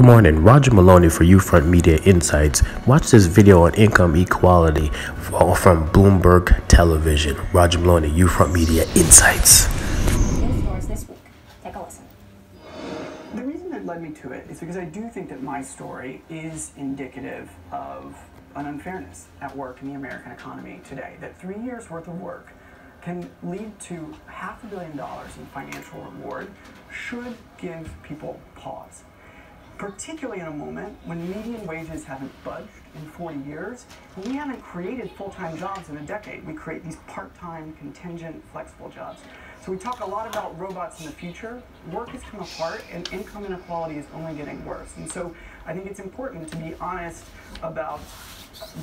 Good morning, Roger Maloney for Upfront Media Insights. Watch this video on income equality from Bloomberg Television. Roger Maloney, Upfront Media Insights. In stores this week. Take a listen. The reason that led me to it is because I do think that my story is indicative of an unfairness at work in the American economy today. That 3 years worth of work can lead to $500 million in financial reward should give people pause. Particularly in a moment when median wages haven't budged in 40 years, and we haven't created full-time jobs in a decade. We create these part-time, contingent, flexible jobs. So we talk a lot about robots in the future. Work has come apart, and income inequality is only getting worse. And so I think it's important to be honest about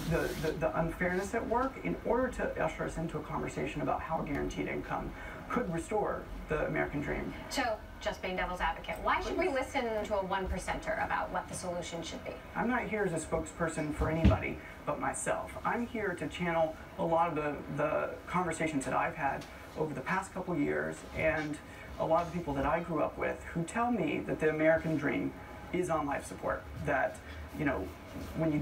the unfairness at work in order to usher us into a conversation about how guaranteed income could restore the American dream. So, just being devil's advocate, why should we listen to a one-percenter about what the solution should be? I'm not here as a spokesperson for anybody but myself. I'm here to channel a lot of the conversations that I've had over the past couple years and a lot of the people that I grew up with who tell me that the American dream is on life support. That, you know, when you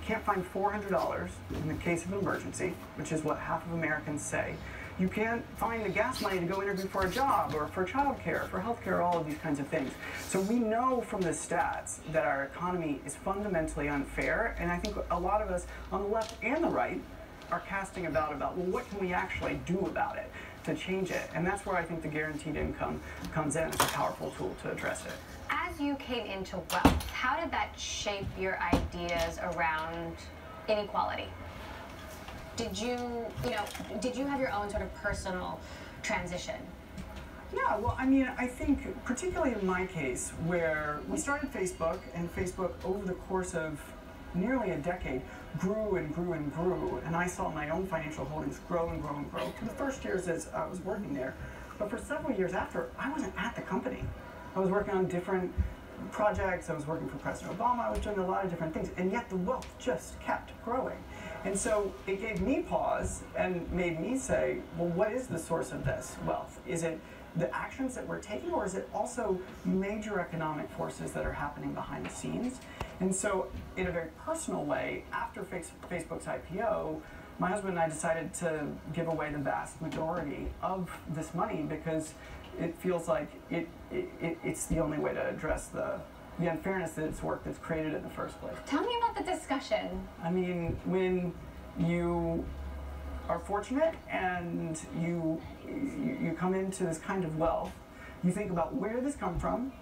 can't find $400 in the case of an emergency, which is what half of Americans say, you can't find the gas money to go interview for a job or for childcare, for healthcare, all of these kinds of things. So we know from the stats that our economy is fundamentally unfair, and I think a lot of us on the left and the right are casting about, well, what can we actually do about it to change it? And that's where I think the guaranteed income comes in as a powerful tool to address it. As you came into wealth, how did that shape your ideas around inequality? Did you have your own sort of personal transition? Yeah, well, I mean, I think particularly in my case, where we started Facebook, and Facebook over the course of nearly a decade grew and grew and grew, and I saw my own financial holdings grow and grow and grow for the first years as I was working there. But for several years after, I wasn't at the company. I was working on different projects, I was working for President Obama, I was doing a lot of different things, and yet the wealth just kept growing. And so it gave me pause and made me say, well, what is the source of this wealth? Is it the actions that we're taking, or is it also major economic forces that are happening behind the scenes? And so in a very personal way, after Facebook's IPO, my husband and I decided to give away the vast majority of this money because it feels like it's the only way to address the unfairness that's work that's created in the first place. Tell me about the discussion. I mean, when you are fortunate and you come into this kind of wealth, you think about where did this come from,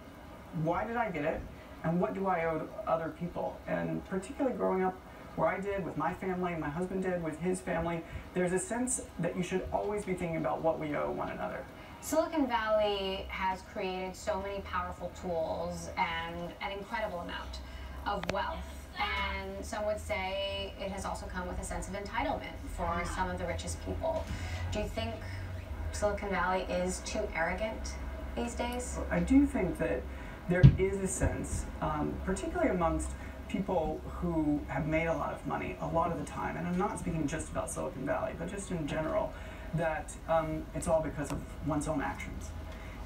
why did I get it, and what do I owe to other people? And particularly growing up where I did with my family, my husband did with his family, there's a sense that you should always be thinking about what we owe one another. Silicon Valley has created so many powerful tools and an incredible amount of wealth. And some would say it has also come with a sense of entitlement for some of the richest people. Do you think Silicon Valley is too arrogant these days? I do think that there is a sense, particularly amongst people who have made a lot of money a lot of the time, and I'm not speaking just about Silicon Valley, but just in general, that it's all because of one's own actions.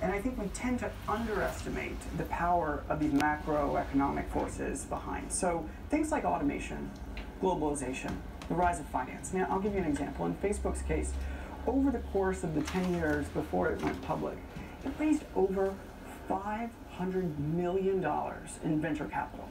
And I think we tend to underestimate the power of these macroeconomic forces behind. So things like automation, globalization, the rise of finance. Now, I'll give you an example. In Facebook's case, over the course of the 10 years before it went public, it raised over $500 million in venture capital.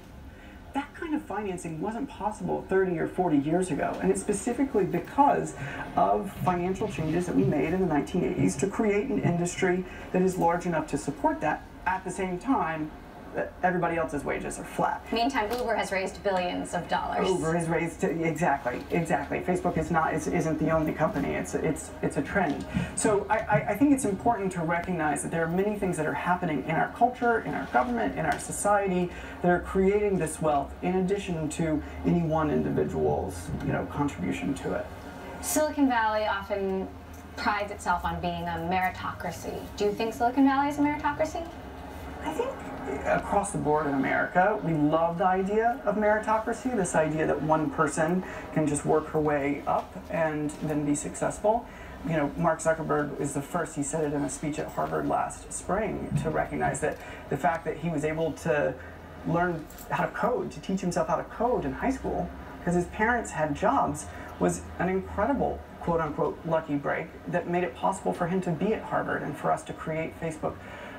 That kind of financing wasn't possible 30 or 40 years ago, and it's specifically because of financial changes that we made in the 1980s to create an industry that is large enough to support that at the same time that everybody else's wages are flat. Meantime, Uber has raised billions of dollars. Uber has raised, exactly. Facebook isn't the only company, it's a trend. So I think it's important to recognize that there are many things that are happening in our culture, in our government, in our society that are creating this wealth in addition to any one individual's contribution to it. Silicon Valley often prides itself on being a meritocracy. Do you think Silicon Valley is a meritocracy? I think across the board in America, we love the idea of meritocracy, this idea that one person can just work her way up and then be successful. You know, Mark Zuckerberg is the first, he said it in a speech at Harvard last spring, to recognize that the fact that he was able to learn how to code, to teach himself how to code in high school, because his parents had jobs, was an incredible quote-unquote lucky break that made it possible for him to be at Harvard and for us to create Facebook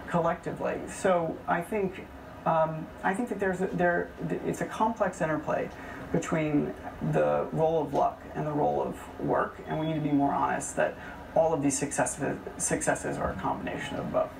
collectively. So I think that it's a complex interplay between the role of luck and the role of work, and we need to be more honest that all of these successes are a combination of both.